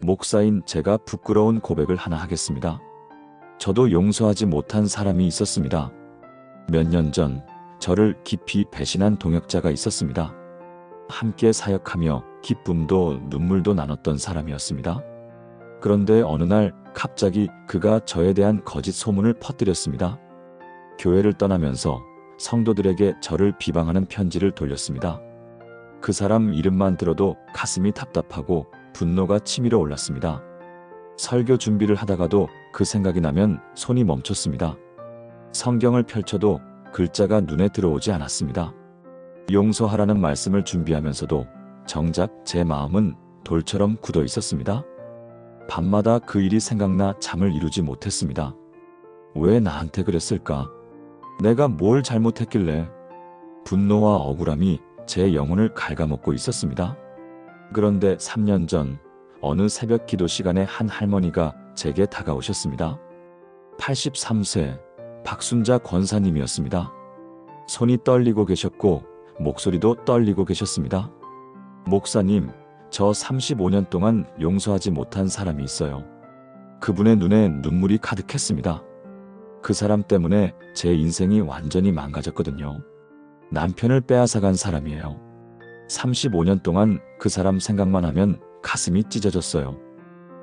목사인 제가 부끄러운 고백을 하나 하겠습니다. 저도 용서하지 못한 사람이 있었습니다. 몇 년 전 저를 깊이 배신한 동역자가 있었습니다. 함께 사역하며 기쁨도 눈물도 나눴던 사람이었습니다. 그런데 어느 날 갑자기 그가 저에 대한 거짓 소문을 퍼뜨렸습니다. 교회를 떠나면서 성도들에게 저를 비방하는 편지를 돌렸습니다. 그 사람 이름만 들어도 가슴이 답답하고 분노가 치밀어 올랐습니다. 설교 준비를 하다가도 그 생각이 나면 손이 멈췄습니다. 성경을 펼쳐도 글자가 눈에 들어오지 않았습니다. 용서하라는 말씀을 준비하면서도 정작 제 마음은 돌처럼 굳어 있었습니다. 밤마다 그 일이 생각나 잠을 이루지 못했습니다. 왜 나한테 그랬을까? 내가 뭘 잘못했길래? 분노와 억울함이 제 영혼을 갉아먹고 있었습니다. 그런데 3년 전 어느 새벽 기도 시간에 한 할머니가 제게 다가오셨습니다. 83세 박순자 권사님이었습니다. 손이 떨리고 계셨고 목소리도 떨리고 계셨습니다. 목사님, 저 35년 동안 용서하지 못한 사람이 있어요. 그분의 눈에 눈물이 가득했습니다. 그 사람 때문에 제 인생이 완전히 망가졌거든요. 남편을 빼앗아간 사람이에요. 35년 동안 그 사람 생각만 하면 가슴이 찢어졌어요.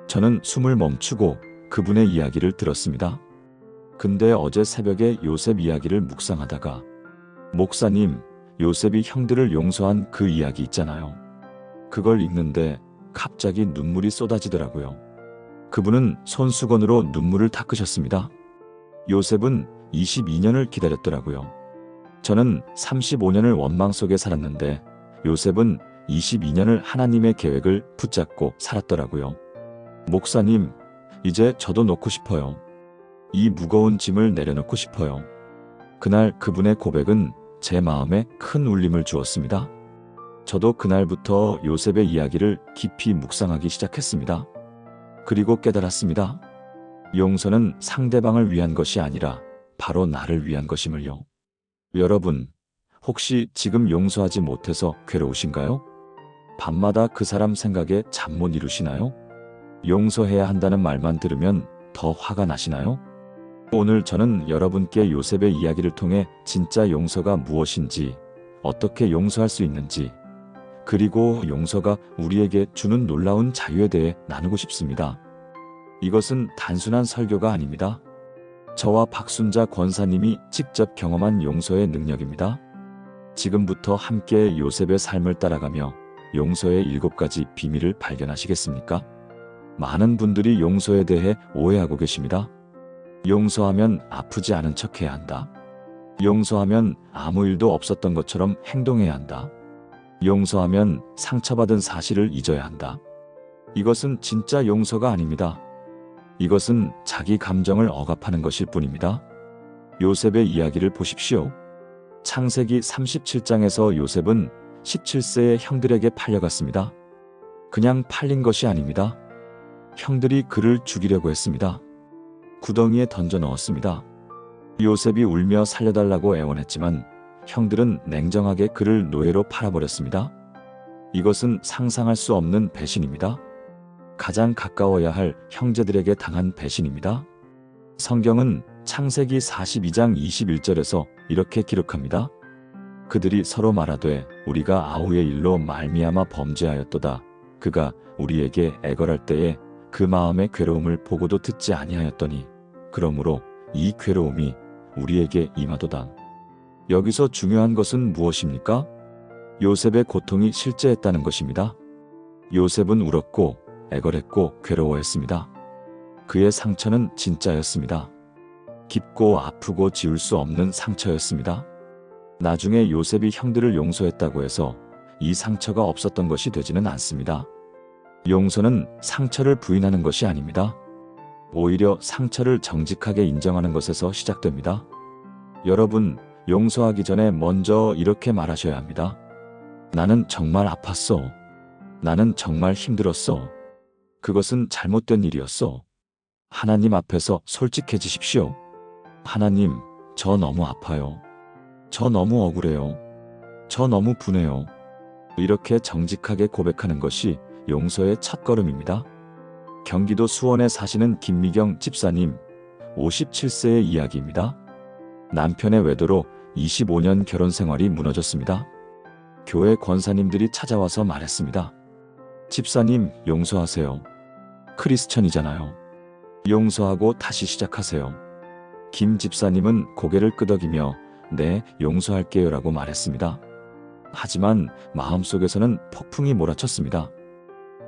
저는 숨을 멈추고 그분의 이야기를 들었습니다. 근데 어제 새벽에 요셉 이야기를 묵상하다가 목사님, 요셉이 형들을 용서한 그 이야기 있잖아요. 그걸 읽는데 갑자기 눈물이 쏟아지더라고요. 그분은 손수건으로 눈물을 닦으셨습니다. 요셉은 22년을 기다렸더라고요. 저는 35년을 원망 속에 살았는데 요셉은 22년을 하나님의 계획을 붙잡고 살았더라고요. 목사님, 이제 저도 놓고 싶어요. 이 무거운 짐을 내려놓고 싶어요. 그날 그분의 고백은 제 마음에 큰 울림을 주었습니다. 저도 그날부터 요셉의 이야기를 깊이 묵상하기 시작했습니다. 그리고 깨달았습니다. 용서는 상대방을 위한 것이 아니라 바로 나를 위한 것임을요. 여러분, 혹시 지금 용서하지 못해서 괴로우신가요? 밤마다 그 사람 생각에 잠 못 이루시나요? 용서해야 한다는 말만 들으면 더 화가 나시나요? 오늘 저는 여러분께 요셉의 이야기를 통해 진짜 용서가 무엇인지, 어떻게 용서할 수 있는지, 그리고 용서가 우리에게 주는 놀라운 자유에 대해 나누고 싶습니다. 이것은 단순한 설교가 아닙니다. 저와 박순자 권사님이 직접 경험한 용서의 능력입니다. 지금부터 함께 요셉의 삶을 따라가며 용서의 7가지 비밀을 발견하시겠습니까? 많은 분들이 용서에 대해 오해하고 계십니다. 용서하면 아프지 않은 척해야 한다. 용서하면 아무 일도 없었던 것처럼 행동해야 한다. 용서하면 상처받은 사실을 잊어야 한다. 이것은 진짜 용서가 아닙니다. 이것은 자기 감정을 억압하는 것일 뿐입니다. 요셉의 이야기를 보십시오. 창세기 37장에서 요셉은 17세의 형들에게 팔려갔습니다. 그냥 팔린 것이 아닙니다. 형들이 그를 죽이려고 했습니다. 구덩이에 던져 넣었습니다. 요셉이 울며 살려달라고 애원했지만 형들은 냉정하게 그를 노예로 팔아버렸습니다. 이것은 상상할 수 없는 배신입니다. 가장 가까워야 할 형제들에게 당한 배신입니다. 성경은 창세기 42장 21절에서 이렇게 기록합니다. 그들이 서로 말하되 우리가 아우의 일로 말미암아 범죄하였도다. 그가 우리에게 애걸할 때에 그 마음의 괴로움을 보고도 듣지 아니하였더니 그러므로 이 괴로움이 우리에게 임하도다. 여기서 중요한 것은 무엇입니까? 요셉의 고통이 실제했다는 것입니다. 요셉은 울었고 애걸했고 괴로워했습니다. 그의 상처는 진짜였습니다. 깊고 아프고 지울 수 없는 상처였습니다. 나중에 요셉이 형들을 용서했다고 해서 이 상처가 없었던 것이 되지는 않습니다. 용서는 상처를 부인하는 것이 아닙니다. 오히려 상처를 정직하게 인정하는 것에서 시작됩니다. 여러분, 용서하기 전에 먼저 이렇게 말하셔야 합니다. 나는 정말 아팠어. 나는 정말 힘들었어. 그것은 잘못된 일이었어. 하나님 앞에서 솔직해지십시오. 하나님, 저 너무 아파요. 저 너무 억울해요. 저 너무 분해요. 이렇게 정직하게 고백하는 것이 용서의 첫걸음입니다. 경기도 수원에 사시는 김미경 집사님, 57세의 이야기입니다. 남편의 외도로 25년 결혼 생활이 무너졌습니다. 교회 권사님들이 찾아와서 말했습니다. 집사님, 용서하세요. 크리스천이잖아요. 용서하고 다시 시작하세요. 김 집사님은 고개를 끄덕이며 네, 용서할게요 라고 말했습니다. 하지만 마음속에서는 폭풍이 몰아쳤습니다.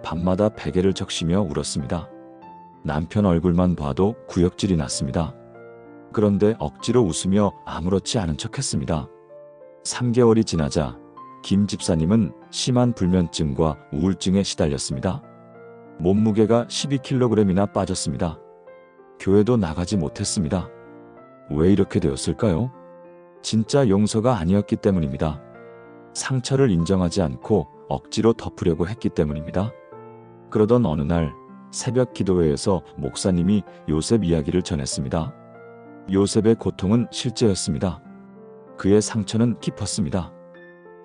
밤마다 베개를 적시며 울었습니다. 남편 얼굴만 봐도 구역질이 났습니다. 그런데 억지로 웃으며 아무렇지 않은 척했습니다. 3개월이 지나자 김 집사님은 심한 불면증과 우울증에 시달렸습니다. 몸무게가 12kg이나 빠졌습니다. 교회도 나가지 못했습니다. 왜 이렇게 되었을까요? 진짜 용서가 아니었기 때문입니다. 상처를 인정하지 않고 억지로 덮으려고 했기 때문입니다. 그러던 어느 날 새벽 기도회에서 목사님이 요셉 이야기를 전했습니다. 요셉의 고통은 실제였습니다. 그의 상처는 깊었습니다.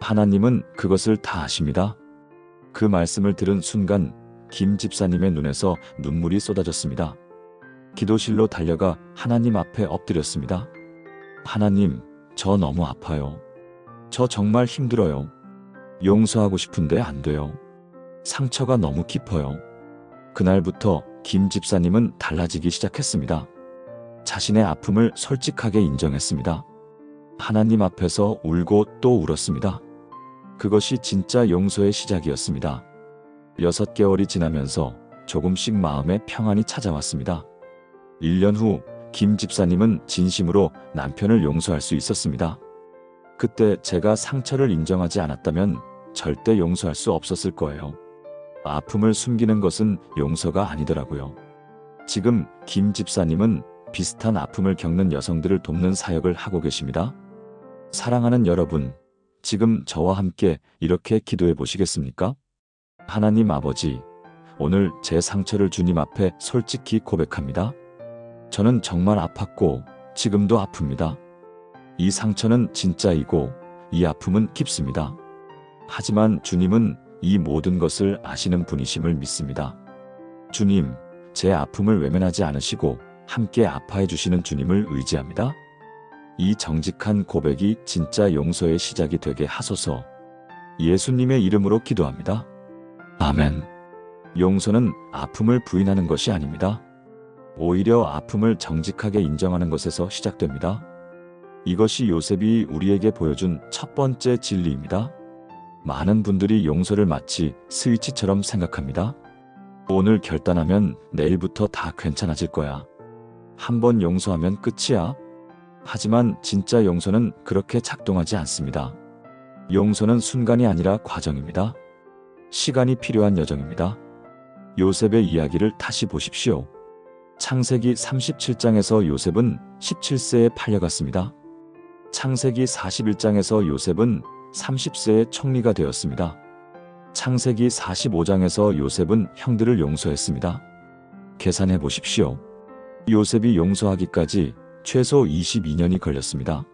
하나님은 그것을 다 아십니다. 그 말씀을 들은 순간 김 집사님의 눈에서 눈물이 쏟아졌습니다. 기도실로 달려가 하나님 앞에 엎드렸습니다. 하나님, 저 너무 아파요. 저 정말 힘들어요. 용서하고 싶은데 안 돼요. 상처가 너무 깊어요. 그날부터 김 집사님은 달라지기 시작했습니다. 자신의 아픔을 솔직하게 인정했습니다. 하나님 앞에서 울고 또 울었습니다. 그것이 진짜 용서의 시작이었습니다. 6개월이 지나면서 조금씩 마음에 평안이 찾아왔습니다. 1년 후 김 집사님은 진심으로 남편을 용서할 수 있었습니다. 그때 제가 상처를 인정하지 않았다면 절대 용서할 수 없었을 거예요. 아픔을 숨기는 것은 용서가 아니더라고요. 지금 김 집사님은 비슷한 아픔을 겪는 여성들을 돕는 사역을 하고 계십니다. 사랑하는 여러분, 지금 저와 함께 이렇게 기도해 보시겠습니까? 하나님 아버지, 오늘 제 상처를 주님 앞에 솔직히 고백합니다. 저는 정말 아팠고 지금도 아픕니다. 이 상처는 진짜이고 이 아픔은 깊습니다. 하지만 주님은 이 모든 것을 아시는 분이심을 믿습니다. 주님, 제 아픔을 외면하지 않으시고 함께 아파해 주시는 주님을 의지합니다. 이 정직한 고백이 진짜 용서의 시작이 되게 하소서. 예수님의 이름으로 기도합니다. 아멘. 용서는 아픔을 부인하는 것이 아닙니다. 오히려 아픔을 정직하게 인정하는 것에서 시작됩니다. 이것이 요셉이 우리에게 보여준 첫 번째 진리입니다. 많은 분들이 용서를 마치 스위치처럼 생각합니다. 오늘 결단하면 내일부터 다 괜찮아질 거야. 한번 용서하면 끝이야. 하지만 진짜 용서는 그렇게 작동하지 않습니다. 용서는 순간이 아니라 과정입니다. 시간이 필요한 여정입니다. 요셉의 이야기를 다시 보십시오. 창세기 37장에서 요셉은 17세에 팔려갔습니다. 창세기 41장에서 요셉은 30세에 총리가 되었습니다. 창세기 45장에서 요셉은 형들을 용서했습니다. 계산해 보십시오. 요셉이 용서하기까지 최소 22년이 걸렸습니다.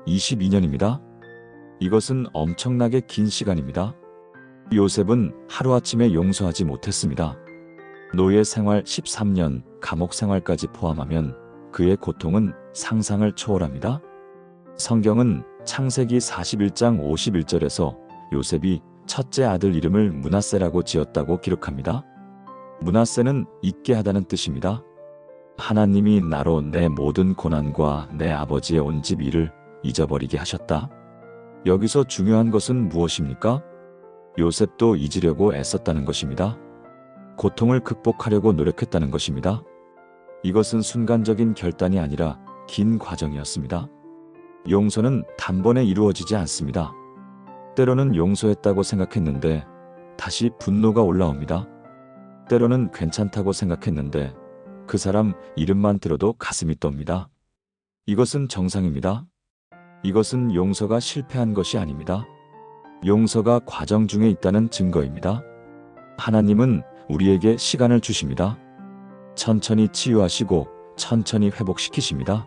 22년입니다. 이것은 엄청나게 긴 시간입니다. 요셉은 하루아침에 용서하지 못했습니다. 노예 생활 13년, 감옥 생활까지 포함하면 그의 고통은 상상을 초월합니다. 성경은 창세기 41장 51절에서 요셉이 첫째 아들 이름을 므낫세라고 지었다고 기록합니다. 므낫세는 잊게 하다는 뜻입니다. 하나님이 나로 내 모든 고난과 내 아버지의 온 집 일을 잊어버리게 하셨다. 여기서 중요한 것은 무엇입니까? 요셉도 잊으려고 애썼다는 것입니다. 고통을 극복하려고 노력했다는 것입니다. 이것은 순간적인 결단이 아니라 긴 과정이었습니다. 용서는 단번에 이루어지지 않습니다. 때로는 용서했다고 생각했는데 다시 분노가 올라옵니다. 때로는 괜찮다고 생각했는데 그 사람 이름만 들어도 가슴이 떱니다. 이것은 정상입니다. 이것은 용서가 실패한 것이 아닙니다. 용서가 과정 중에 있다는 증거입니다. 하나님은 우리에게 시간을 주십니다. 천천히 치유하시고 천천히 회복시키십니다.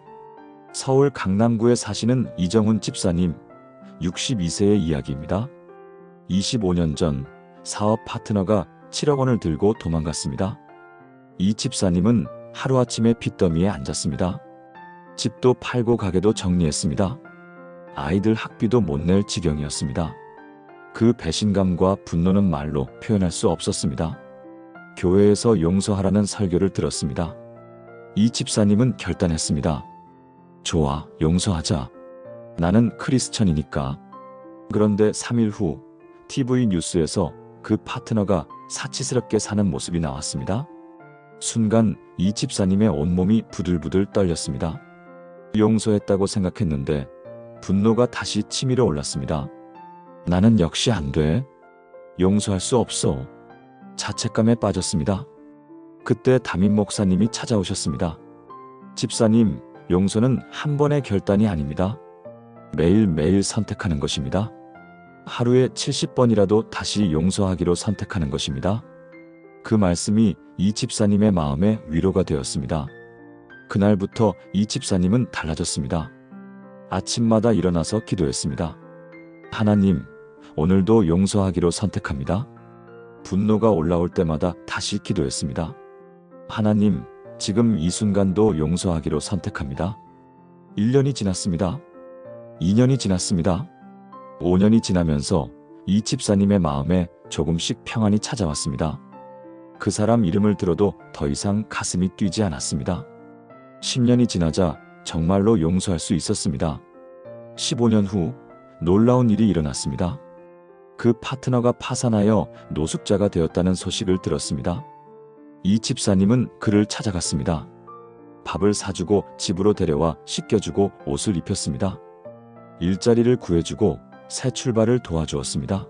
서울 강남구에 사시는 이정훈 집사님, 62세의 이야기입니다. 25년 전 사업 파트너가 7억 원을 들고 도망갔습니다. 이 집사님은 하루아침에 빚더미에 앉았습니다. 집도 팔고 가게도 정리했습니다. 아이들 학비도 못 낼 지경이었습니다. 그 배신감과 분노는 말로 표현할 수 없었습니다. 교회에서 용서하라는 설교를 들었습니다. 이 집사님은 결단했습니다. 좋아, 용서하자. 나는 크리스천이니까. 그런데 3일 후 TV 뉴스에서 그 파트너가 사치스럽게 사는 모습이 나왔습니다. 순간 이 집사님의 온몸이 부들부들 떨렸습니다. 용서했다고 생각했는데 분노가 다시 치밀어 올랐습니다. 나는 역시 안 돼. 용서할 수 없어. 자책감에 빠졌습니다. 그때 담임 목사님이 찾아오셨습니다. 집사님, 용서는 한 번의 결단이 아닙니다. 매일매일 선택하는 것입니다. 하루에 70번이라도 다시 용서하기로 선택하는 것입니다. 그 말씀이 이 집사님의 마음에 위로가 되었습니다. 그날부터 이 집사님은 달라졌습니다. 아침마다 일어나서 기도했습니다. 하나님, 오늘도 용서하기로 선택합니다. 분노가 올라올 때마다 다시 기도했습니다. 하나님, 지금 이 순간도 용서하기로 선택합니다. 1년이 지났습니다. 2년이 지났습니다. 5년이 지나면서 이 집사님의 마음에 조금씩 평안이 찾아왔습니다. 그 사람 이름을 들어도 더 이상 가슴이 뛰지 않았습니다. 10년이 지나자 정말로 용서할 수 있었습니다. 15년 후 놀라운 일이 일어났습니다. 그 파트너가 파산하여 노숙자가 되었다는 소식을 들었습니다. 이 집사님은 그를 찾아갔습니다. 밥을 사주고 집으로 데려와 씻겨주고 옷을 입혔습니다. 일자리를 구해주고 새 출발을 도와주었습니다.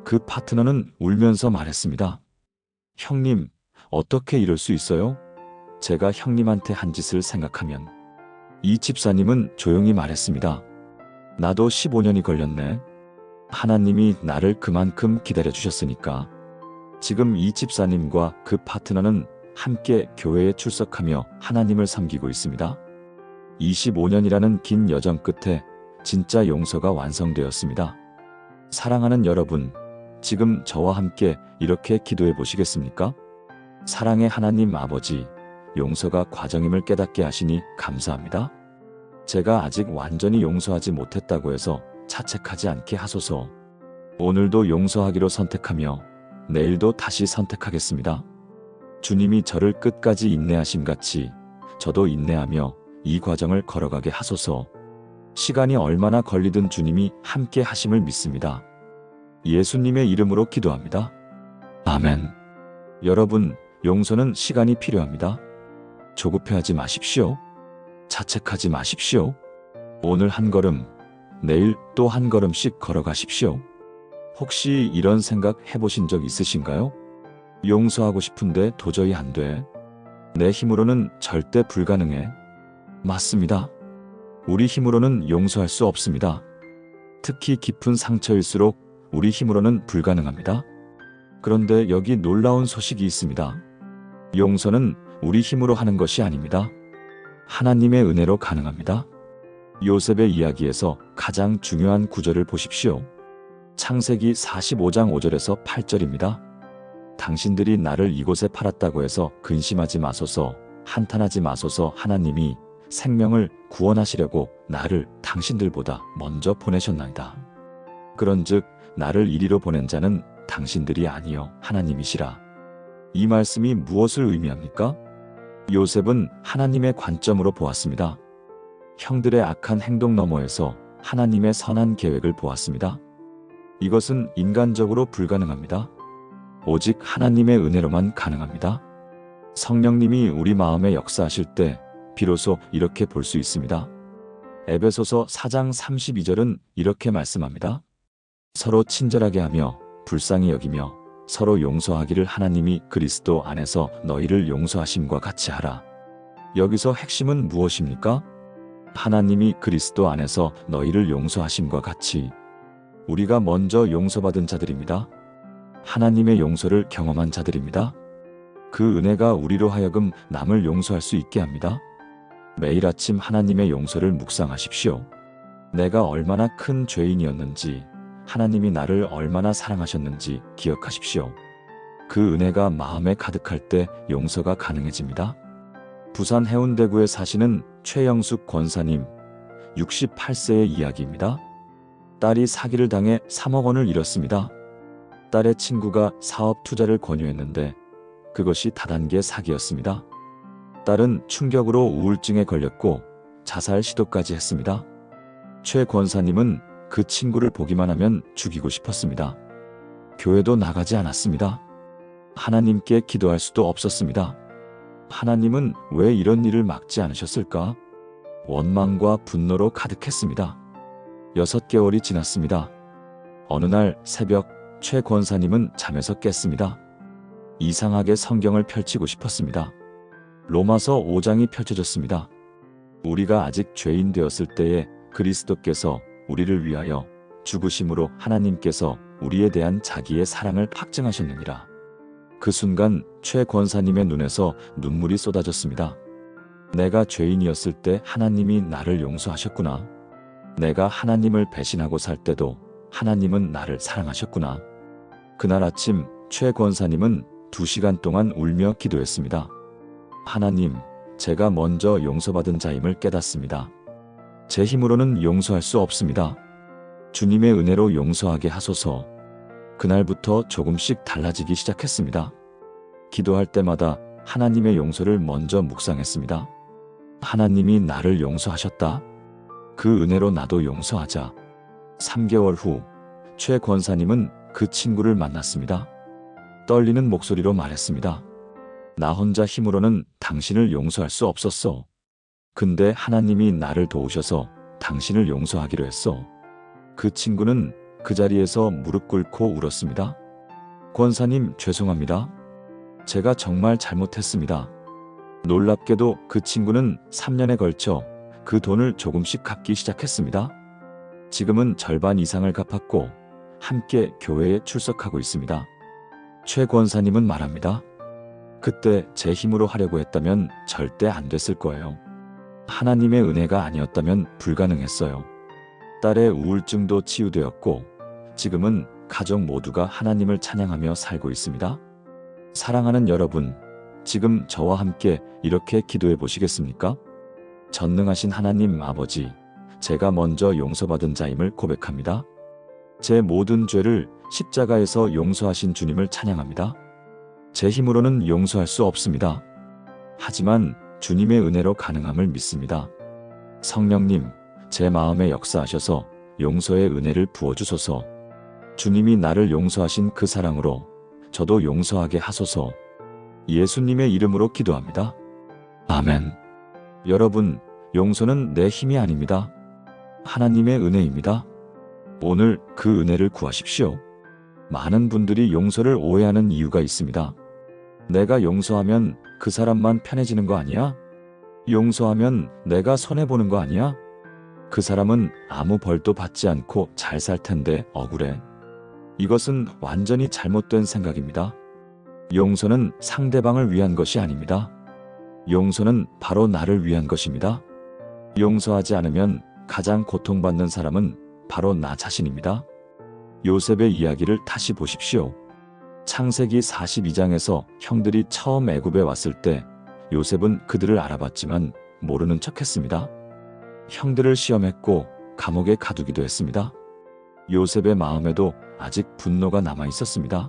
그 파트너는 울면서 말했습니다. 형님, 어떻게 이럴 수 있어요? 제가 형님한테 한 짓을 생각하면. 이 집사님은 조용히 말했습니다. 나도 15년이 걸렸네. 하나님이 나를 그만큼 기다려주셨으니까. 지금 이 집사님과 그 파트너는 함께 교회에 출석하며 하나님을 섬기고 있습니다. 25년이라는 긴 여정 끝에 진짜 용서가 완성되었습니다. 사랑하는 여러분, 지금 저와 함께 이렇게 기도해 보시겠습니까? 사랑의 하나님 아버지, 용서가 과정임을 깨닫게 하시니 감사합니다. 제가 아직 완전히 용서하지 못했다고 해서 자책하지 않게 하소서. 오늘도 용서하기로 선택하며 내일도 다시 선택하겠습니다. 주님이 저를 끝까지 인내하심 같이 저도 인내하며 이 과정을 걸어가게 하소서. 시간이 얼마나 걸리든 주님이 함께 하심을 믿습니다. 예수님의 이름으로 기도합니다. 아멘. 여러분, 용서는 시간이 필요합니다. 조급해하지 마십시오. 자책하지 마십시오. 오늘 한 걸음, 내일 또 한 걸음씩 걸어가십시오. 혹시 이런 생각 해보신 적 있으신가요? 용서하고 싶은데 도저히 안 돼. 내 힘으로는 절대 불가능해. 맞습니다. 우리 힘으로는 용서할 수 없습니다. 특히 깊은 상처일수록 우리 힘으로는 불가능합니다. 그런데 여기 놀라운 소식이 있습니다. 용서는 우리 힘으로 하는 것이 아닙니다. 하나님의 은혜로 가능합니다. 요셉의 이야기에서 가장 중요한 구절을 보십시오. 창세기 45장 5절에서 8절입니다. 당신들이 나를 이곳에 팔았다고 해서 근심하지 마소서, 한탄하지 마소서. 하나님이 생명을 구원하시려고 나를 당신들보다 먼저 보내셨나이다. 그런즉 나를 이리로 보낸 자는 당신들이 아니요 하나님이시라. 이 말씀이 무엇을 의미합니까? 요셉은 하나님의 관점으로 보았습니다. 형들의 악한 행동 너머에서 하나님의 선한 계획을 보았습니다. 이것은 인간적으로 불가능합니다. 오직 하나님의 은혜로만 가능합니다. 성령님이 우리 마음에 역사하실 때 비로소 이렇게 볼 수 있습니다. 에베소서 4장 32절은 이렇게 말씀합니다. 서로 친절하게 하며 불쌍히 여기며 서로 용서하기를 하나님이 그리스도 안에서 너희를 용서하심과 같이 하라. 여기서 핵심은 무엇입니까? 하나님이 그리스도 안에서 너희를 용서하심과 같이. 우리가 먼저 용서받은 자들입니다. 하나님의 용서를 경험한 자들입니다. 그 은혜가 우리로 하여금 남을 용서할 수 있게 합니다. 매일 아침 하나님의 용서를 묵상하십시오. 내가 얼마나 큰 죄인이었는지, 하나님이 나를 얼마나 사랑하셨는지 기억하십시오. 그 은혜가 마음에 가득할 때 용서가 가능해집니다. 부산 해운대구에 사시는 최영숙 권사님, 68세의 이야기입니다. 딸이 사기를 당해 3억 원을 잃었습니다. 딸의 친구가 사업 투자를 권유했는데 그것이 다단계 사기였습니다. 딸은 충격으로 우울증에 걸렸고 자살 시도까지 했습니다. 최 권사님은 그 친구를 보기만 하면 죽이고 싶었습니다. 교회도 나가지 않았습니다. 하나님께 기도할 수도 없었습니다. 하나님은 왜 이런 일을 막지 않으셨을까? 원망과 분노로 가득했습니다. 6개월이 지났습니다. 어느 날 새벽 최 권사님은 잠에서 깼습니다. 이상하게 성경을 펼치고 싶었습니다. 로마서 5장이 펼쳐졌습니다. 우리가 아직 죄인 되었을 때에 그리스도께서 우리를 위하여 죽으심으로 하나님께서 우리에 대한 자기의 사랑을 확증하셨느니라. 그 순간 최 권사님의 눈에서 눈물이 쏟아졌습니다. 내가 죄인이었을 때 하나님이 나를 용서하셨구나. 내가 하나님을 배신하고 살 때도 하나님은 나를 사랑하셨구나. 그날 아침 최 권사님은 2시간 동안 울며 기도했습니다. 하나님, 제가 먼저 용서받은 자임을 깨닫습니다. 제 힘으로는 용서할 수 없습니다. 주님의 은혜로 용서하게 하소서. 그날부터 조금씩 달라지기 시작했습니다. 기도할 때마다 하나님의 용서를 먼저 묵상했습니다. 하나님이 나를 용서하셨다. 그 은혜로 나도 용서하자. 3개월 후 최 권사님은 그 친구를 만났습니다. 떨리는 목소리로 말했습니다. 나 혼자 힘으로는 당신을 용서할 수 없었어. 근데 하나님이 나를 도우셔서 당신을 용서하기로 했어. 그 친구는 그 자리에서 무릎 꿇고 울었습니다. 권사님, 죄송합니다. 제가 정말 잘못했습니다. 놀랍게도 그 친구는 3년에 걸쳐 그 돈을 조금씩 갚기 시작했습니다. 지금은 절반 이상을 갚았고 함께 교회에 출석하고 있습니다. 최 권사님은 말합니다. 그때 제 힘으로 하려고 했다면 절대 안 됐을 거예요. 하나님의 은혜가 아니었다면 불가능했어요. 딸의 우울증도 치유되었고 지금은 가족 모두가 하나님을 찬양하며 살고 있습니다. 사랑하는 여러분, 지금 저와 함께 이렇게 기도해 보시겠습니까? 전능하신 하나님 아버지, 제가 먼저 용서받은 자임을 고백합니다. 제 모든 죄를 십자가에서 용서하신 주님을 찬양합니다. 제 힘으로는 용서할 수 없습니다. 하지만 주님의 은혜로 가능함을 믿습니다. 성령님, 제 마음에 역사하셔서 용서의 은혜를 부어주소서. 주님이 나를 용서하신 그 사랑으로 저도 용서하게 하소서. 예수님의 이름으로 기도합니다. 아멘. 여러분, 용서는 내 힘이 아닙니다. 하나님의 은혜입니다. 오늘 그 은혜를 구하십시오. 많은 분들이 용서를 오해하는 이유가 있습니다. 내가 용서하면 그 사람만 편해지는 거 아니야? 용서하면 내가 손해보는 거 아니야? 그 사람은 아무 벌도 받지 않고 잘 살 텐데 억울해. 이것은 완전히 잘못된 생각입니다. 용서는 상대방을 위한 것이 아닙니다. 용서는 바로 나를 위한 것입니다. 용서하지 않으면 가장 고통받는 사람은 바로 나 자신입니다. 요셉의 이야기를 다시 보십시오. 창세기 42장에서 형들이 처음 애굽에 왔을 때 요셉은 그들을 알아봤지만 모르는 척했습니다. 형들을 시험했고 감옥에 가두기도 했습니다. 요셉의 마음에도 아직 분노가 남아 있었습니다.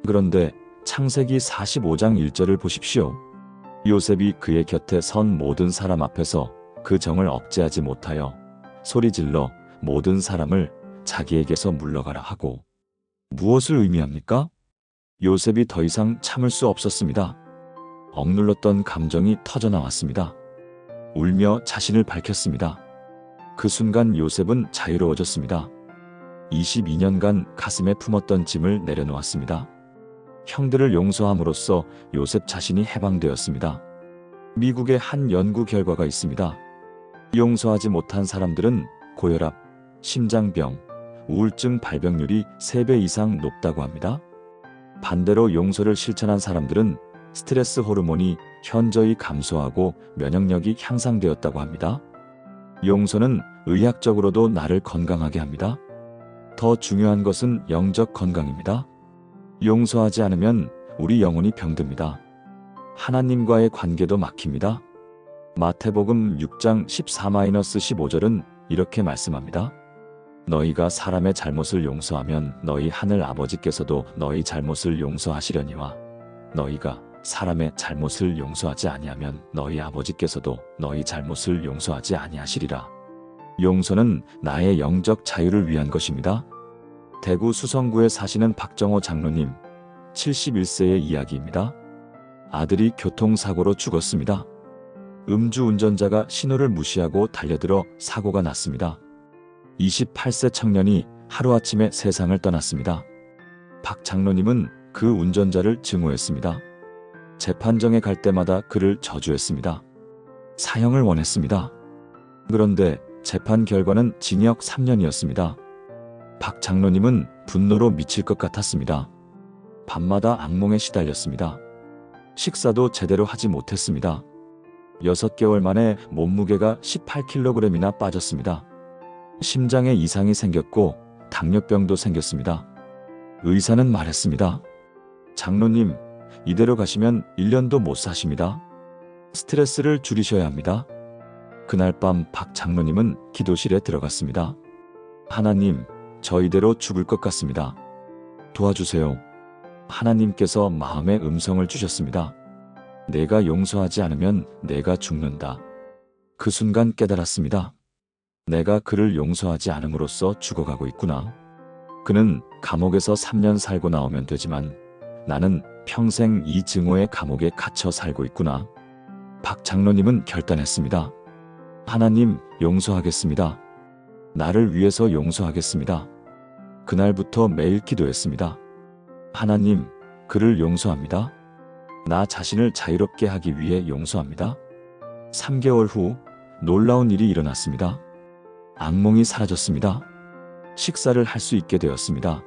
그런데 창세기 45장 1절을 보십시오. 요셉이 그의 곁에 선 모든 사람 앞에서 그 정을 억제하지 못하여 소리질러 모든 사람을 자기에게서 물러가라 하고. 무엇을 의미합니까? 요셉이 더 이상 참을 수 없었습니다. 억눌렀던 감정이 터져나왔습니다. 울며 자신을 밝혔습니다. 그 순간 요셉은 자유로워졌습니다. 22년간 가슴에 품었던 짐을 내려놓았습니다. 형들을 용서함으로써 요셉 자신이 해방되었습니다. 미국의 한 연구 결과가 있습니다. 용서하지 못한 사람들은 고혈압, 심장병, 우울증 발병률이 3배 이상 높다고 합니다. 반대로 용서를 실천한 사람들은 스트레스 호르몬이 현저히 감소하고 면역력이 향상되었다고 합니다. 용서는 의학적으로도 나를 건강하게 합니다. 더 중요한 것은 영적 건강입니다. 용서하지 않으면 우리 영혼이 병듭니다. 하나님과의 관계도 막힙니다. 마태복음 6장 14-15절은 이렇게 말씀합니다. 너희가 사람의 잘못을 용서하면 너희 하늘 아버지께서도 너희 잘못을 용서하시려니와 너희가 사람의 잘못을 용서하지 아니하면 너희 아버지께서도 너희 잘못을 용서하지 아니하시리라. 용서는 나의 영적 자유를 위한 것입니다. 대구 수성구에 사시는 박정호 장로님, 71세의 이야기입니다. 아들이 교통사고로 죽었습니다. 음주운전자가 신호를 무시하고 달려들어 사고가 났습니다. 28세 청년이 하루아침에 세상을 떠났습니다. 박 장로님은 그 운전자를 증오했습니다. 재판정에 갈 때마다 그를 저주했습니다. 사형을 원했습니다. 그런데 재판 결과는 징역 3년이었습니다. 박 장로님은 분노로 미칠 것 같았습니다. 밤마다 악몽에 시달렸습니다. 식사도 제대로 하지 못했습니다. 6개월 만에 몸무게가 18kg이나 빠졌습니다. 심장에 이상이 생겼고 당뇨병도 생겼습니다. 의사는 말했습니다. 장로님, 이대로 가시면 1년도 못 사십니다. 스트레스를 줄이셔야 합니다. 그날 밤 박 장로님은 기도실에 들어갔습니다. 하나님, 저 이대로 죽을 것 같습니다. 도와주세요. 하나님께서 마음의 음성을 주셨습니다. 내가 용서하지 않으면 내가 죽는다. 그 순간 깨달았습니다. 내가 그를 용서하지 않음으로써 죽어가고 있구나. 그는 감옥에서 3년 살고 나오면 되지만 나는 평생 이 증오의 감옥에 갇혀 살고 있구나. 박 장로님은 결단했습니다. 하나님, 용서하겠습니다. 나를 위해서 용서하겠습니다. 그날부터 매일 기도했습니다. 하나님, 그를 용서합니다. 나 자신을 자유롭게 하기 위해 용서합니다. 3개월 후 놀라운 일이 일어났습니다. 악몽이 사라졌습니다. 식사를 할 수 있게 되었습니다.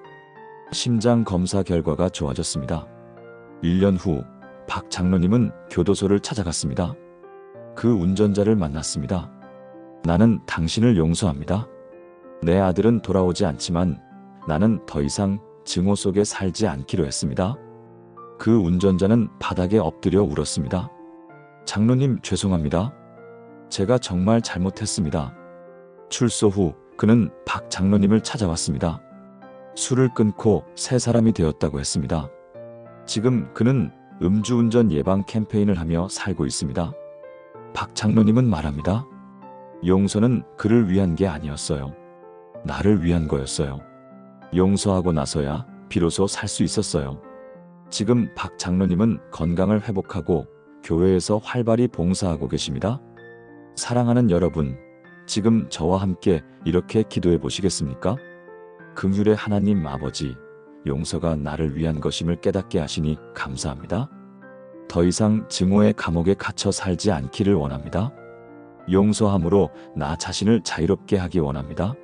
심장 검사 결과가 좋아졌습니다. 1년 후 박 장로님은 교도소를 찾아갔습니다. 그 운전자를 만났습니다. 나는 당신을 용서합니다. 내 아들은 돌아오지 않지만 나는 더 이상 증오 속에 살지 않기로 했습니다. 그 운전자는 바닥에 엎드려 울었습니다. 장로님, 죄송합니다. 제가 정말 잘못했습니다. 출소 후 그는 박 장로님을 찾아왔습니다. 술을 끊고 새 사람이 되었다고 했습니다. 지금 그는 음주운전 예방 캠페인을 하며 살고 있습니다. 박 장로님은 말합니다. 용서는 그를 위한 게 아니었어요. 나를 위한 거였어요. 용서하고 나서야 비로소 살 수 있었어요. 지금 박 장로님은 건강을 회복하고 교회에서 활발히 봉사하고 계십니다. 사랑하는 여러분, 지금 저와 함께 이렇게 기도해 보시겠습니까? 긍휼의 하나님 아버지, 용서가 나를 위한 것임을 깨닫게 하시니 감사합니다. 더 이상 증오의 감옥에 갇혀 살지 않기를 원합니다. 용서함으로 나 자신을 자유롭게 하기 원합니다.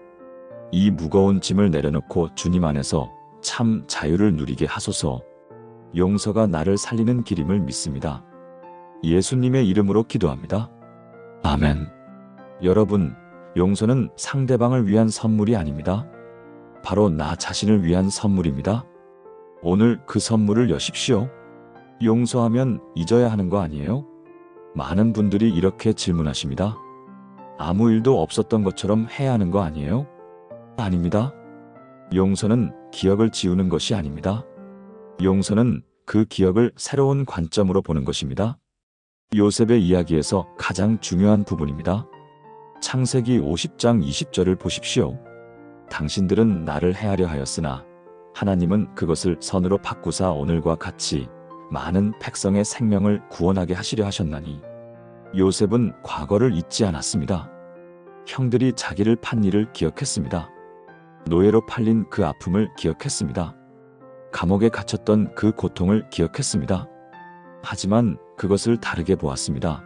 이 무거운 짐을 내려놓고 주님 안에서 참 자유를 누리게 하소서. 용서가 나를 살리는 길임을 믿습니다. 예수님의 이름으로 기도합니다. 아멘. 여러분, 용서는 상대방을 위한 선물이 아닙니다. 바로 나 자신을 위한 선물입니다. 오늘 그 선물을 여십시오. 용서하면 잊어야 하는 거 아니에요? 많은 분들이 이렇게 질문하십니다. 아무 일도 없었던 것처럼 해야 하는 거 아니에요? 아닙니다. 용서는 기억을 지우는 것이 아닙니다. 용서는 그 기억을 새로운 관점으로 보는 것입니다. 요셉의 이야기에서 가장 중요한 부분입니다. 창세기 50장 20절을 보십시오. 당신들은 나를 해하려 하였으나 하나님은 그것을 선으로 바꾸사 오늘과 같이 많은 백성의 생명을 구원하게 하시려 하셨나니. 요셉은 과거를 잊지 않았습니다. 형들이 자기를 판 일을 기억했습니다. 노예로 팔린 그 아픔을 기억했습니다. 감옥에 갇혔던 그 고통을 기억했습니다. 하지만 그것을 다르게 보았습니다.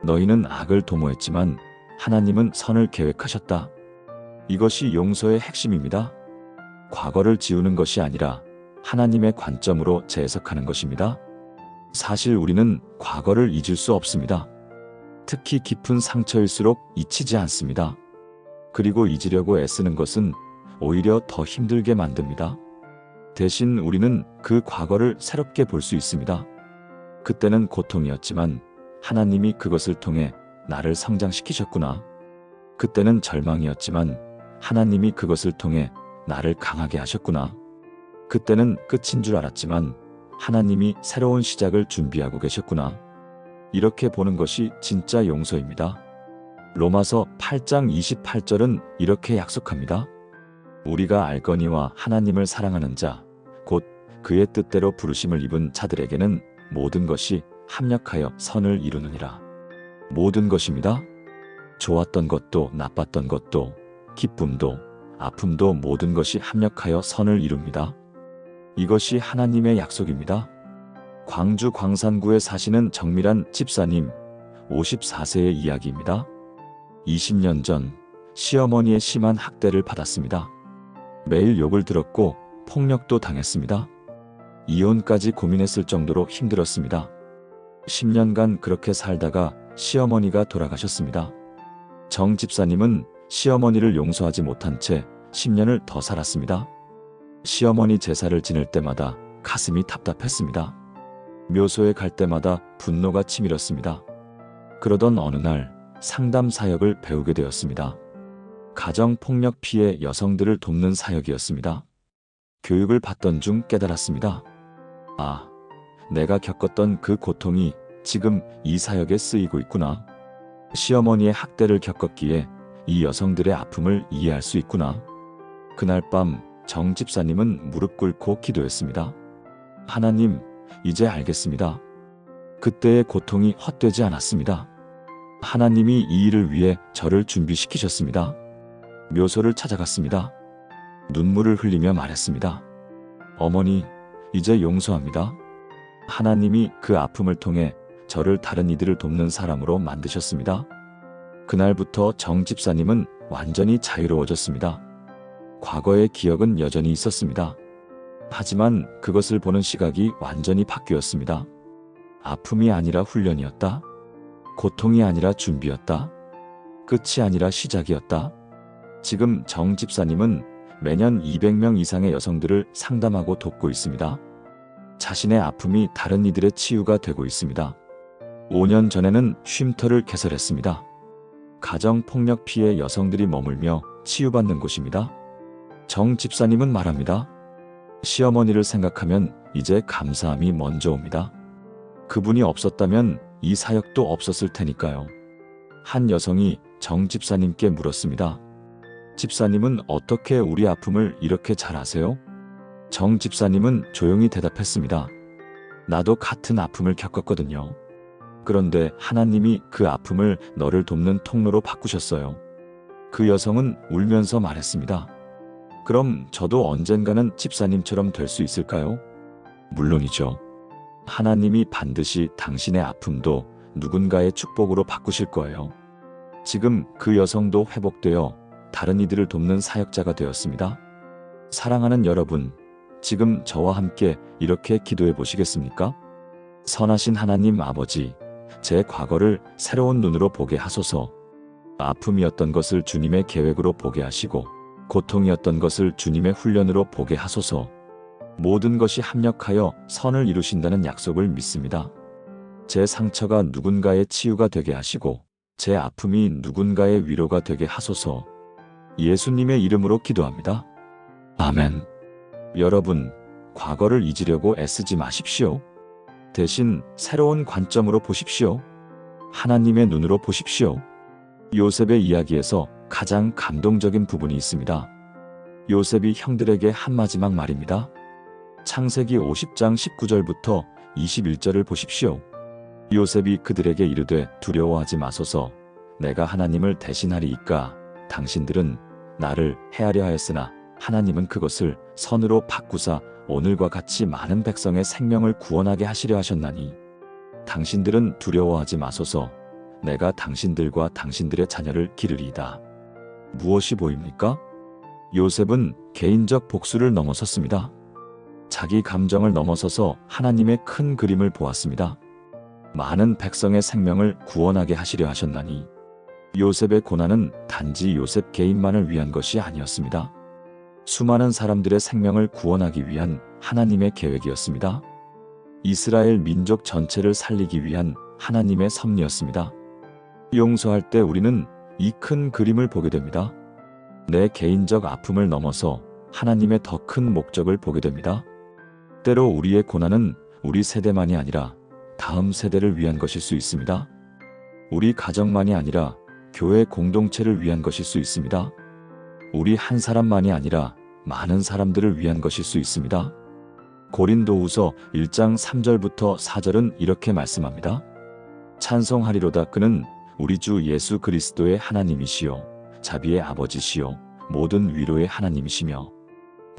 너희는 악을 도모했지만 하나님은 선을 계획하셨다. 이것이 용서의 핵심입니다. 과거를 지우는 것이 아니라 하나님의 관점으로 재해석하는 것입니다. 사실 우리는 과거를 잊을 수 없습니다. 특히 깊은 상처일수록 잊히지 않습니다. 그리고 잊으려고 애쓰는 것은 오히려 더 힘들게 만듭니다. 대신 우리는 그 과거를 새롭게 볼 수 있습니다. 그때는 고통이었지만 하나님이 그것을 통해 나를 성장시키셨구나. 그때는 절망이었지만 하나님이 그것을 통해 나를 강하게 하셨구나. 그때는 끝인 줄 알았지만 하나님이 새로운 시작을 준비하고 계셨구나. 이렇게 보는 것이 진짜 용서입니다. 로마서 8장 28절은 이렇게 약속합니다. 우리가 알거니와 하나님을 사랑하는 자, 곧 그의 뜻대로 부르심을 입은 자들에게는 모든 것이 합력하여 선을 이루느니라. 모든 것입니다. 좋았던 것도 나빴던 것도 기쁨도 아픔도 모든 것이 합력하여 선을 이룹니다. 이것이 하나님의 약속입니다. 광주 광산구에 사시는 정밀한 집사님 54세의 이야기입니다. 20년 전 시어머니의 심한 학대를 받았습니다. 매일 욕을 들었고 폭력도 당했습니다. 이혼까지 고민했을 정도로 힘들었습니다. 10년간 그렇게 살다가 시어머니가 돌아가셨습니다. 정 집사님은 시어머니를 용서하지 못한 채 10년을 더 살았습니다. 시어머니 제사를 지낼 때마다 가슴이 답답했습니다. 묘소에 갈 때마다 분노가 치밀었습니다. 그러던 어느 날 상담 사역을 배우게 되었습니다. 가정폭력 피해 여성들을 돕는 사역이었습니다. 교육을 받던 중 깨달았습니다. 아, 내가 겪었던 그 고통이 지금 이 사역에 쓰이고 있구나. 시어머니의 학대를 겪었기에 이 여성들의 아픔을 이해할 수 있구나. 그날 밤 정 집사님은 무릎 꿇고 기도했습니다. 하나님, 이제 알겠습니다. 그때의 고통이 헛되지 않았습니다. 하나님이 이 일을 위해 저를 준비시키셨습니다. 묘소를 찾아갔습니다. 눈물을 흘리며 말했습니다. 어머니, 이제 용서합니다. 하나님이 그 아픔을 통해 저를 다른 이들을 돕는 사람으로 만드셨습니다. 그날부터 정 집사님은 완전히 자유로워졌습니다. 과거의 기억은 여전히 있었습니다. 하지만 그것을 보는 시각이 완전히 바뀌었습니다. 아픔이 아니라 훈련이었다. 고통이 아니라 준비였다. 끝이 아니라 시작이었다. 지금 정 집사님은 매년 200명 이상의 여성들을 상담하고 돕고 있습니다. 자신의 아픔이 다른 이들의 치유가 되고 있습니다. 5년 전에는 쉼터를 개설했습니다. 가정폭력 피해 여성들이 머물며 치유받는 곳입니다. 정 집사님은 말합니다. 시어머니를 생각하면 이제 감사함이 먼저 옵니다. 그분이 없었다면 이 사역도 없었을 테니까요. 한 여성이 정 집사님께 물었습니다. 집사님은 어떻게 우리 아픔을 이렇게 잘 아세요? 정 집사님은 조용히 대답했습니다. 나도 같은 아픔을 겪었거든요. 그런데 하나님이 그 아픔을 너를 돕는 통로로 바꾸셨어요. 그 여성은 울면서 말했습니다. 그럼 저도 언젠가는 집사님처럼 될 수 있을까요? 물론이죠. 하나님이 반드시 당신의 아픔도 누군가의 축복으로 바꾸실 거예요. 지금 그 여성도 회복되어 다른 이들을 돕는 사역자가 되었습니다. 사랑하는 여러분, 지금 저와 함께 이렇게 기도해 보시겠습니까? 선하신 하나님 아버지, 제 과거를 새로운 눈으로 보게 하소서. 아픔이었던 것을 주님의 계획으로 보게 하시고 고통이었던 것을 주님의 훈련으로 보게 하소서. 모든 것이 합력하여 선을 이루신다는 약속을 믿습니다. 제 상처가 누군가의 치유가 되게 하시고 제 아픔이 누군가의 위로가 되게 하소서. 예수님의 이름으로 기도합니다. 아멘. 여러분, 과거를 잊으려고 애쓰지 마십시오. 대신 새로운 관점으로 보십시오. 하나님의 눈으로 보십시오. 요셉의 이야기에서 가장 감동적인 부분이 있습니다. 요셉이 형들에게 한 마지막 말입니다. 창세기 50장 19절부터 21절을 보십시오. 요셉이 그들에게 이르되 두려워하지 마소서. 내가 하나님을 대신하리이까. 당신들은 나를 해하려 하였으나 하나님은 그것을 선으로 바꾸사 오늘과 같이 많은 백성의 생명을 구원하게 하시려 하셨나니 당신들은 두려워하지 마소서. 내가 당신들과 당신들의 자녀를 기르리이다. 무엇이 보입니까? 요셉은 개인적 복수를 넘어섰습니다. 자기 감정을 넘어서서 하나님의 큰 그림을 보았습니다. 많은 백성의 생명을 구원하게 하시려 하셨나니 요셉의 고난은 단지 요셉 개인만을 위한 것이 아니었습니다. 수많은 사람들의 생명을 구원하기 위한 하나님의 계획이었습니다. 이스라엘 민족 전체를 살리기 위한 하나님의 섭리였습니다. 용서할 때 우리는 이 큰 그림을 보게 됩니다. 내 개인적 아픔을 넘어서 하나님의 더 큰 목적을 보게 됩니다. 때로 우리의 고난은 우리 세대만이 아니라 다음 세대를 위한 것일 수 있습니다. 우리 가정만이 아니라 교회 공동체를 위한 것일 수 있습니다. 우리 한 사람만이 아니라 많은 사람들을 위한 것일 수 있습니다. 고린도후서 1장 3절부터 4절은 이렇게 말씀합니다. 찬송하리로다. 그는 우리 주 예수 그리스도의 하나님이시요 자비의 아버지시요 모든 위로의 하나님이시며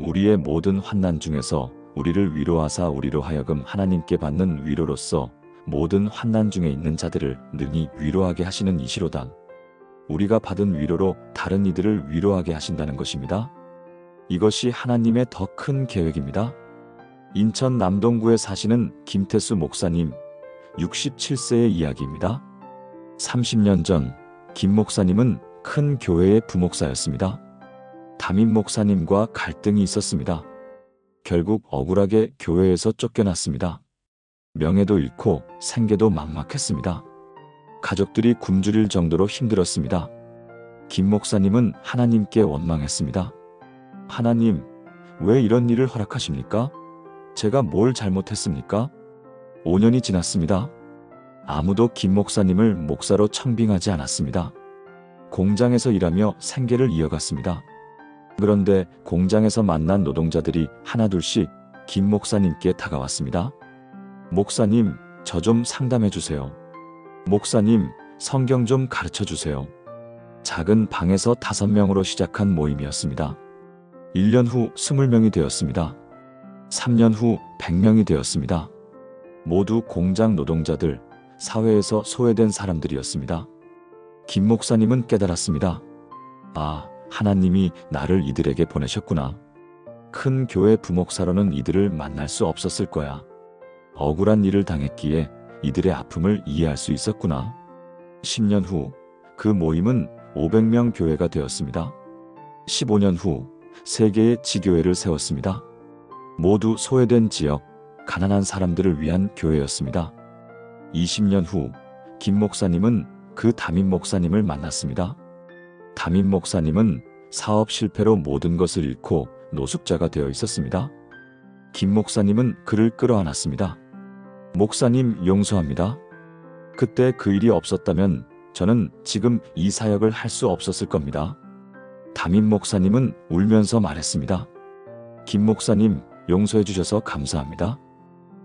우리의 모든 환난 중에서 우리를 위로하사 우리로 하여금 하나님께 받는 위로로서 모든 환난 중에 있는 자들을 능히 위로하게 하시는 이시로다. 우리가 받은 위로로 다른 이들을 위로하게 하신다는 것입니다. 이것이 하나님의 더 큰 계획입니다. 인천 남동구에 사시는 김태수 목사님 67세의 이야기입니다. 30년 전 김 목사님은 큰 교회의 부목사였습니다. 담임 목사님과 갈등이 있었습니다. 결국 억울하게 교회에서 쫓겨났습니다. 명예도 잃고 생계도 막막했습니다. 가족들이 굶주릴 정도로 힘들었습니다. 김 목사님은 하나님께 원망했습니다. 하나님, 왜 이런 일을 허락하십니까? 제가 뭘 잘못했습니까? 5년이 지났습니다. 아무도 김 목사님을 목사로 청빙하지 않았습니다. 공장에서 일하며 생계를 이어갔습니다. 그런데 공장에서 만난 노동자들이 하나둘씩 김 목사님께 다가왔습니다. 목사님, 저 좀 상담해 주세요. 목사님, 성경 좀 가르쳐 주세요. 작은 방에서 5명으로 시작한 모임이었습니다. 1년 후 20명이 되었습니다. 3년 후 100명이 되었습니다. 모두 공장 노동자들, 사회에서 소외된 사람들이었습니다. 김 목사님은 깨달았습니다. 아, 하나님이 나를 이들에게 보내셨구나. 큰 교회 부목사로는 이들을 만날 수 없었을 거야. 억울한 일을 당했기에 이들의 아픔을 이해할 수 있었구나. 10년 후 그 모임은 500명 교회가 되었습니다. 15년 후 3개의 지교회를 세웠습니다. 모두 소외된 지역, 가난한 사람들을 위한 교회였습니다. 20년 후 김 목사님은 그 담임 목사님을 만났습니다. 담임 목사님은 사업 실패로 모든 것을 잃고 노숙자가 되어 있었습니다. 김 목사님은 그를 끌어안았습니다. 목사님, 용서합니다. 그때 그 일이 없었다면 저는 지금 이 사역을 할 수 없었을 겁니다. 담임 목사님은 울면서 말했습니다. 김 목사님, 용서해 주셔서 감사합니다.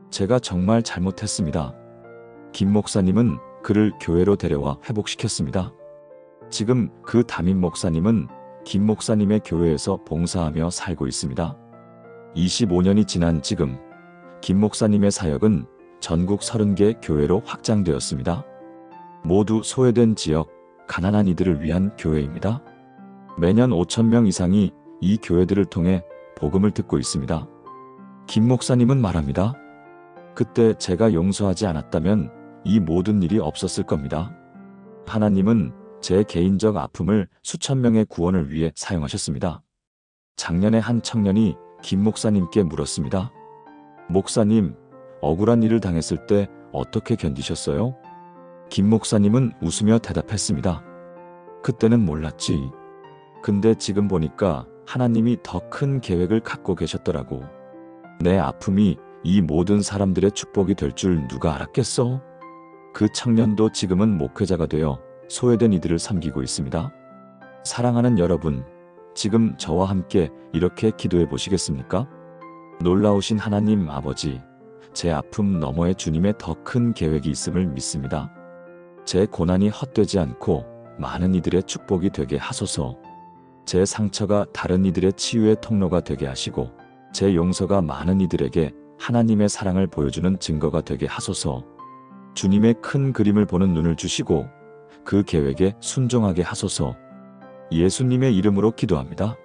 제가 정말 잘못했습니다. 김 목사님은 그를 교회로 데려와 회복시켰습니다. 지금 그 담임 목사님은 김 목사님의 교회에서 봉사하며 살고 있습니다. 25년이 지난 지금 김 목사님의 사역은 전국 30개 교회로 확장되었습니다. 모두 소외된 지역, 가난한 이들을 위한 교회입니다. 매년 5,000명 이상이 이 교회들을 통해 복음을 듣고 있습니다. 김 목사님은 말합니다. 그때 제가 용서하지 않았다면 이 모든 일이 없었을 겁니다. 하나님은 제 개인적 아픔을 수천 명의 구원을 위해 사용하셨습니다. 작년에 한 청년이 김 목사님께 물었습니다. 목사님, 억울한 일을 당했을 때 어떻게 견디셨어요? 김 목사님은 웃으며 대답했습니다. 그때는 몰랐지. 근데 지금 보니까 하나님이 더 큰 계획을 갖고 계셨더라고. 내 아픔이 이 모든 사람들의 축복이 될 줄 누가 알았겠어? 그 청년도 지금은 목회자가 되어 소외된 이들을 섬기고 있습니다. 사랑하는 여러분, 지금 저와 함께 이렇게 기도해 보시겠습니까? 놀라우신 하나님 아버지, 제 아픔 너머에 주님의 더 큰 계획이 있음을 믿습니다. 제 고난이 헛되지 않고 많은 이들의 축복이 되게 하소서. 제 상처가 다른 이들의 치유의 통로가 되게 하시고 제 용서가 많은 이들에게 하나님의 사랑을 보여주는 증거가 되게 하소서. 주님의 큰 그림을 보는 눈을 주시고 그 계획에 순종하게 하소서. 예수님의 이름으로 기도합니다.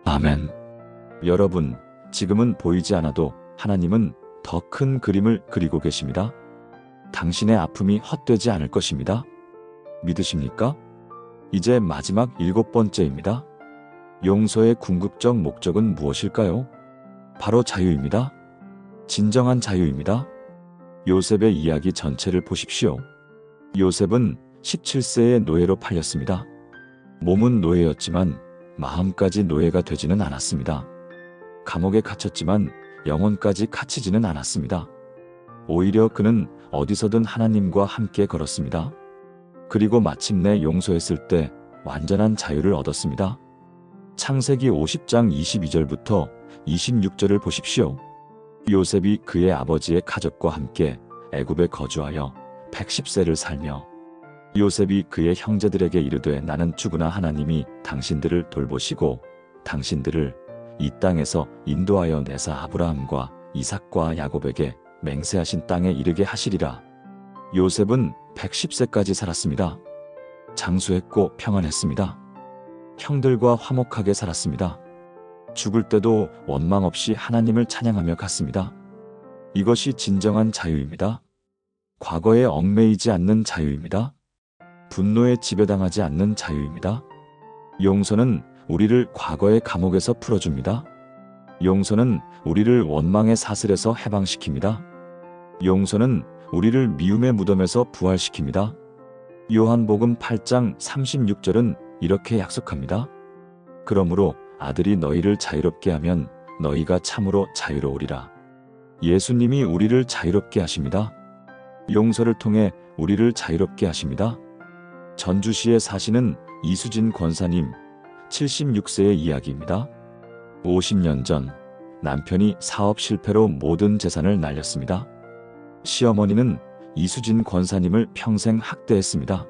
아멘. 여러분, 지금은 보이지 않아도 하나님은 더 큰 그림을 그리고 계십니다. 당신의 아픔이 헛되지 않을 것입니다. 믿으십니까? 이제 마지막 7번째입니다. 용서의 궁극적 목적은 무엇일까요? 바로 자유입니다. 진정한 자유입니다. 요셉의 이야기 전체를 보십시오. 요셉은 17세의 노예로 팔렸습니다. 몸은 노예였지만 마음까지 노예가 되지는 않았습니다. 감옥에 갇혔지만 영혼까지 갇히지는 않았습니다. 오히려 그는 어디서든 하나님과 함께 걸었습니다. 그리고 마침내 용서했을 때 완전한 자유를 얻었습니다. 창세기 50장 22절부터 26절을 보십시오. 요셉이 그의 아버지의 가족과 함께 애굽에 거주하여 110세를 살며 요셉이 그의 형제들에게 이르되 나는 주구나 하나님이 당신들을 돌보시고 당신들을 이 땅에서 인도하여 내사 아브라함과 이삭과 야곱에게 맹세하신 땅에 이르게 하시리라. 요셉은 110세까지 살았습니다. 장수했고 평안했습니다. 형들과 화목하게 살았습니다. 죽을 때도 원망 없이 하나님을 찬양하며 갔습니다. 이것이 진정한 자유입니다. 과거에 얽매이지 않는 자유입니다. 분노에 지배당하지 않는 자유입니다. 용서는 우리를 과거의 감옥에서 풀어줍니다. 용서는 우리를 원망의 사슬에서 해방시킵니다. 용서는 우리를 미움의 무덤에서 부활시킵니다. 요한복음 8장 36절은 이렇게 약속합니다. 그러므로 아들이 너희를 자유롭게 하면 너희가 참으로 자유로우리라. 예수님이 우리를 자유롭게 하십니다. 용서를 통해 우리를 자유롭게 하십니다. 전주시에 사시는 이수진 권사님 76세의 이야기입니다. 50년 전 남편이 사업 실패로 모든 재산을 날렸습니다. 시어머니는 이수진 권사님을 평생 학대했습니다.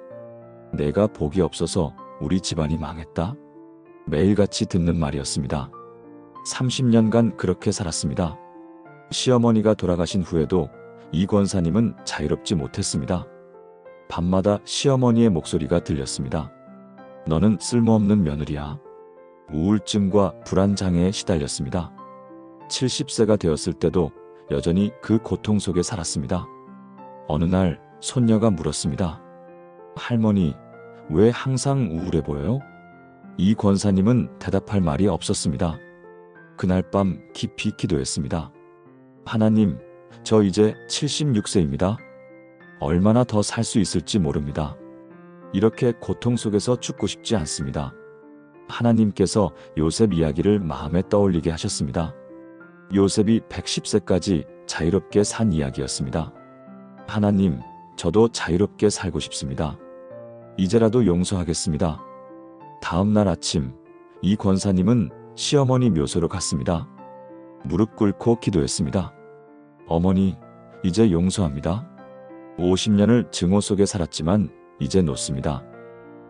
내가 복이 없어서 우리 집안이 망했다. 매일같이 듣는 말이었습니다. 30년간 그렇게 살았습니다. 시어머니가 돌아가신 후에도 이 권사님은 자유롭지 못했습니다. 밤마다 시어머니의 목소리가 들렸습니다. 너는 쓸모없는 며느리야. 우울증과 불안장애에 시달렸습니다. 70세가 되었을 때도 여전히 그 고통 속에 살았습니다. 어느 날 손녀가 물었습니다. 할머니, 왜 항상 우울해 보여요? 이 권사님은 대답할 말이 없었습니다. 그날 밤 깊이 기도했습니다. 하나님, 저 이제 76세입니다. 얼마나 더 살 수 있을지 모릅니다. 이렇게 고통 속에서 죽고 싶지 않습니다. 하나님께서 요셉 이야기를 마음에 떠올리게 하셨습니다. 요셉이 110세까지 자유롭게 산 이야기였습니다. 하나님, 저도 자유롭게 살고 싶습니다. 이제라도 용서하겠습니다. 다음 날 아침, 이 권사님은 시어머니 묘소로 갔습니다. 무릎 꿇고 기도했습니다. 어머니, 이제 용서합니다. 50년을 증오 속에 살았지만 이제 놓습니다.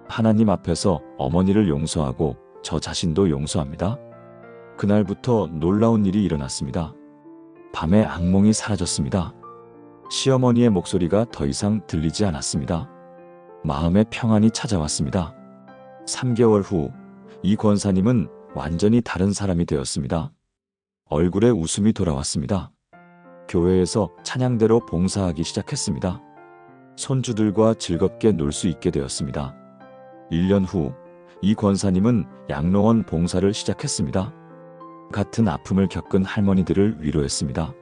하나님 앞에서 어머니를 용서하고 저 자신도 용서합니다. 그날부터 놀라운 일이 일어났습니다. 밤에 악몽이 사라졌습니다. 시어머니의 목소리가 더 이상 들리지 않았습니다. 마음의 평안이 찾아왔습니다. 3개월 후, 이 권사님은 완전히 다른 사람이 되었습니다. 얼굴에 웃음이 돌아왔습니다. 교회에서 찬양대로 봉사하기 시작했습니다. 손주들과 즐겁게 놀 수 있게 되었습니다. 1년 후, 이 권사님은 양로원 봉사를 시작했습니다. 같은 아픔을 겪은 할머니들을 위로했습니다.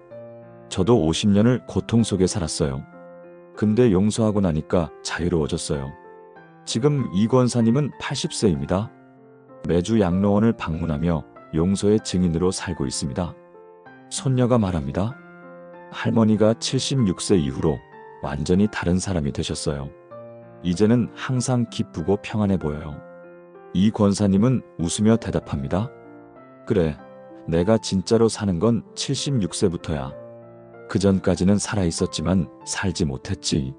저도 50년을 고통 속에 살았어요. 근데 용서하고 나니까 자유로워졌어요. 지금 이 권사님은 80세입니다. 매주 양로원을 방문하며 용서의 증인으로 살고 있습니다. 손녀가 말합니다. 할머니가 76세 이후로 완전히 다른 사람이 되셨어요. 이제는 항상 기쁘고 평안해 보여요. 이 권사님은 웃으며 대답합니다. 그래, 내가 진짜로 사는 건 76세부터야. 그 전까지는 살아있었지만 살지 못했지.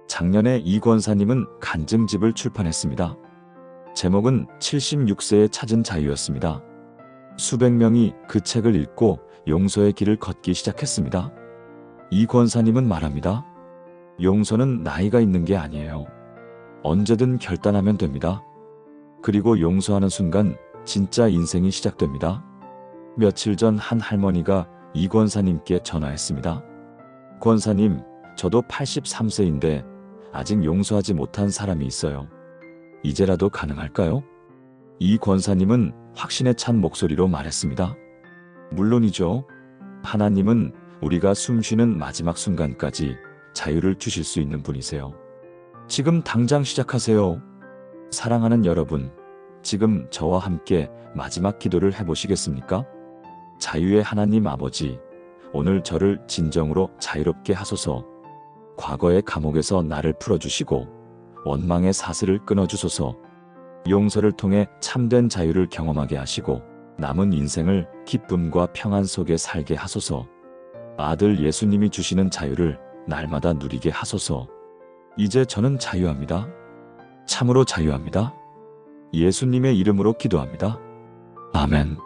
작년에 이 권사님은 간증집을 출판했습니다. 제목은 76세에 찾은 자유였습니다. 수백 명이 그 책을 읽고 용서의 길을 걷기 시작했습니다. 이 권사님은 말합니다. 용서는 나이가 있는 게 아니에요. 언제든 결단하면 됩니다. 그리고 용서하는 순간 진짜 인생이 시작됩니다. 며칠 전 한 할머니가 이 권사님께 전화했습니다. 권사님, 저도 83세인데 아직 용서하지 못한 사람이 있어요. 이제라도 가능할까요? 이 권사님은 확신에 찬 목소리로 말했습니다. 물론이죠. 하나님은 우리가 숨쉬는 마지막 순간까지 자유를 주실 수 있는 분이세요. 지금 당장 시작하세요. 사랑하는 여러분, 지금 저와 함께 마지막 기도를 해보시겠습니까? 자유의 하나님 아버지, 오늘 저를 진정으로 자유롭게 하소서. 과거의 감옥에서 나를 풀어주시고 원망의 사슬을 끊어주소서. 용서를 통해 참된 자유를 경험하게 하시고 남은 인생을 기쁨과 평안 속에 살게 하소서. 아들 예수님이 주시는 자유를 날마다 누리게 하소서. 이제 저는 자유합니다. 참으로 자유합니다. 예수님의 이름으로 기도합니다. 아멘.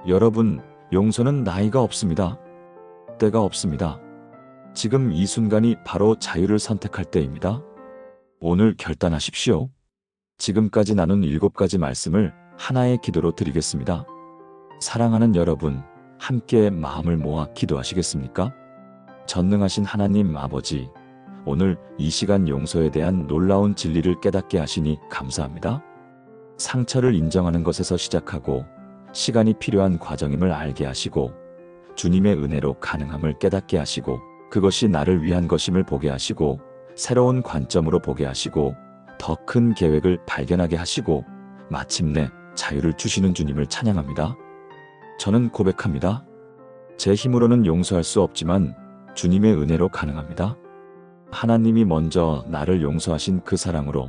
여러분, 용서는 나이가 없습니다. 때가 없습니다. 지금 이 순간이 바로 자유를 선택할 때입니다. 오늘 결단하십시오. 지금까지 나눈 7가지 말씀을 하나의 기도로 드리겠습니다. 사랑하는 여러분, 함께 마음을 모아 기도하시겠습니까? 전능하신 하나님 아버지, 오늘 이 시간 용서에 대한 놀라운 진리를 깨닫게 하시니 감사합니다. 상처를 인정하는 것에서 시작하고 시간이 필요한 과정임을 알게 하시고 주님의 은혜로 가능함을 깨닫게 하시고 그것이 나를 위한 것임을 보게 하시고 새로운 관점으로 보게 하시고 더 큰 계획을 발견하게 하시고 마침내 자유를 주시는 주님을 찬양합니다. 저는 고백합니다. 제 힘으로는 용서할 수 없지만 주님의 은혜로 가능합니다. 하나님이 먼저 나를 용서하신 그 사랑으로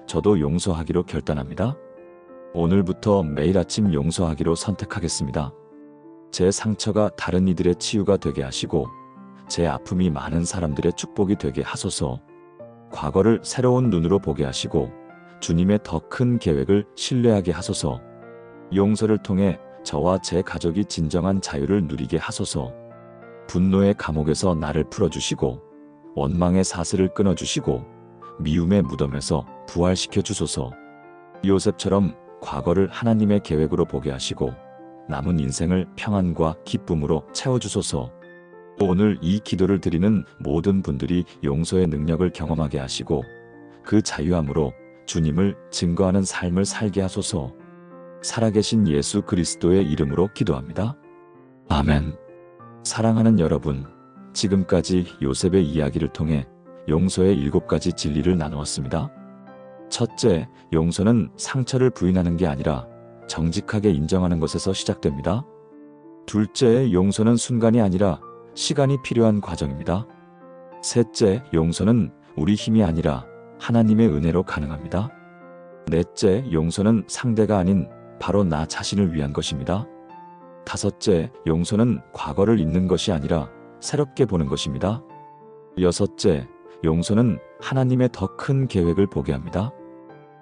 저도 용서하기로 결단합니다. 오늘부터 매일 아침 용서하기로 선택하겠습니다. 제 상처가 다른 이들의 치유가 되게 하시고 제 아픔이 많은 사람들의 축복이 되게 하소서. 과거를 새로운 눈으로 보게 하시고 주님의 더 큰 계획을 신뢰하게 하소서. 용서를 통해 저와 제 가족이 진정한 자유를 누리게 하소서. 분노의 감옥에서 나를 풀어주시고 원망의 사슬을 끊어주시고 미움의 무덤에서 부활시켜 주소서. 요셉처럼 과거를 하나님의 계획으로 보게 하시고 남은 인생을 평안과 기쁨으로 채워주소서. 오늘 이 기도를 드리는 모든 분들이 용서의 능력을 경험하게 하시고 그 자유함으로 주님을 증거하는 삶을 살게 하소서. 살아계신 예수 그리스도의 이름으로 기도합니다. 아멘. 사랑하는 여러분, 지금까지 요셉의 이야기를 통해 용서의 7가지 진리를 나누었습니다. 첫째, 용서는 상처를 부인하는 게 아니라 정직하게 인정하는 것에서 시작됩니다. 둘째, 용서는 순간이 아니라 시간이 필요한 과정입니다. 셋째, 용서는 우리 힘이 아니라 하나님의 은혜로 가능합니다. 넷째, 용서는 상대가 아닌 바로 나 자신을 위한 것입니다. 다섯째, 용서는 과거를 잊는 것이 아니라 새롭게 보는 것입니다. 여섯째, 용서는 하나님의 더 큰 계획을 보게 합니다.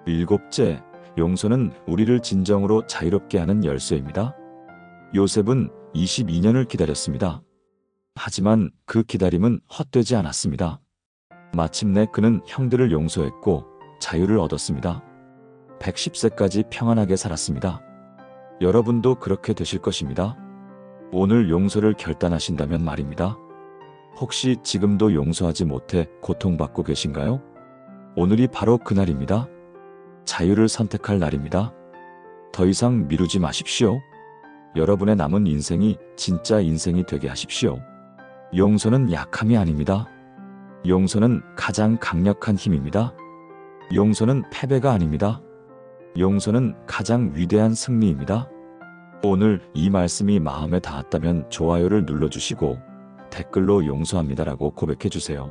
일곱째, 용서는 우리를 진정으로 자유롭게 하는 열쇠입니다. 요셉은 22년을 기다렸습니다. 하지만 그 기다림은 헛되지 않았습니다. 마침내 그는 형들을 용서했고 자유를 얻었습니다. 110세까지 평안하게 살았습니다. 여러분도 그렇게 되실 것입니다. 오늘 용서를 결단하신다면 말입니다. 혹시 지금도 용서하지 못해 고통받고 계신가요? 오늘이 바로 그날입니다. 자유를 선택할 날입니다. 더 이상 미루지 마십시오. 여러분의 남은 인생이 진짜 인생이 되게 하십시오. 용서는 약함이 아닙니다. 용서는 가장 강력한 힘입니다. 용서는 패배가 아닙니다. 용서는 가장 위대한 승리입니다. 오늘 이 말씀이 마음에 닿았다면 좋아요를 눌러주시고 댓글로 용서합니다라고 고백해주세요.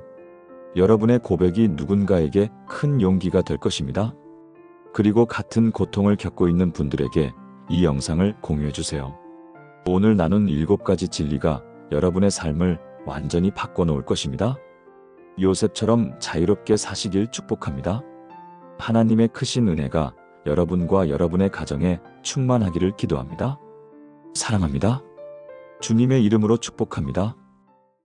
여러분의 고백이 누군가에게 큰 용기가 될 것입니다. 그리고 같은 고통을 겪고 있는 분들에게 이 영상을 공유해주세요. 오늘 나눈 7가지 진리가 여러분의 삶을 완전히 바꿔놓을 것입니다. 요셉처럼 자유롭게 사시길 축복합니다. 하나님의 크신 은혜가 여러분과 여러분의 가정에 충만하기를 기도합니다. 사랑합니다. 주님의 이름으로 축복합니다.